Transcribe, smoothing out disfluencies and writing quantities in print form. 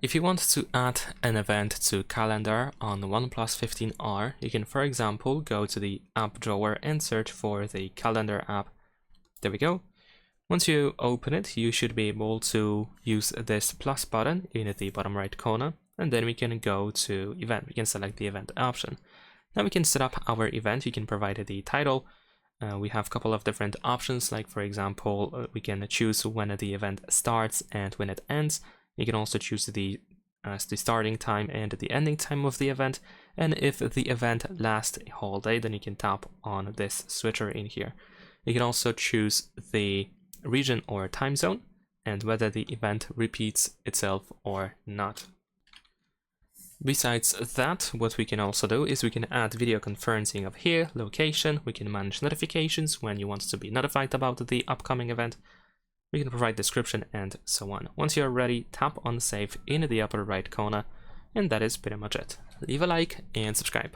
If you want to add an event to calendar on OnePlus 15R, you can, for example, go to the app drawer and search for the calendar app. There we go. Once you open it, you should be able to use this plus button in the bottom right corner, and then we can go to event. We can select the event option. Now we can set up our event. You can provide the title. We have a couple of different options, like for example, we can choose when the event starts and when it ends. You can also choose the starting time and the ending time of the event. And if the event lasts a whole day, then you can tap on this switcher in here. You can also choose the region or time zone and whether the event repeats itself or not. Besides that, what we can also do is we can add video conferencing of here, location, we can manage notifications when you want to be notified about the upcoming event, we can provide description and so on. Once you're ready, tap on save in the upper right corner, and that is pretty much it. Leave a like and subscribe.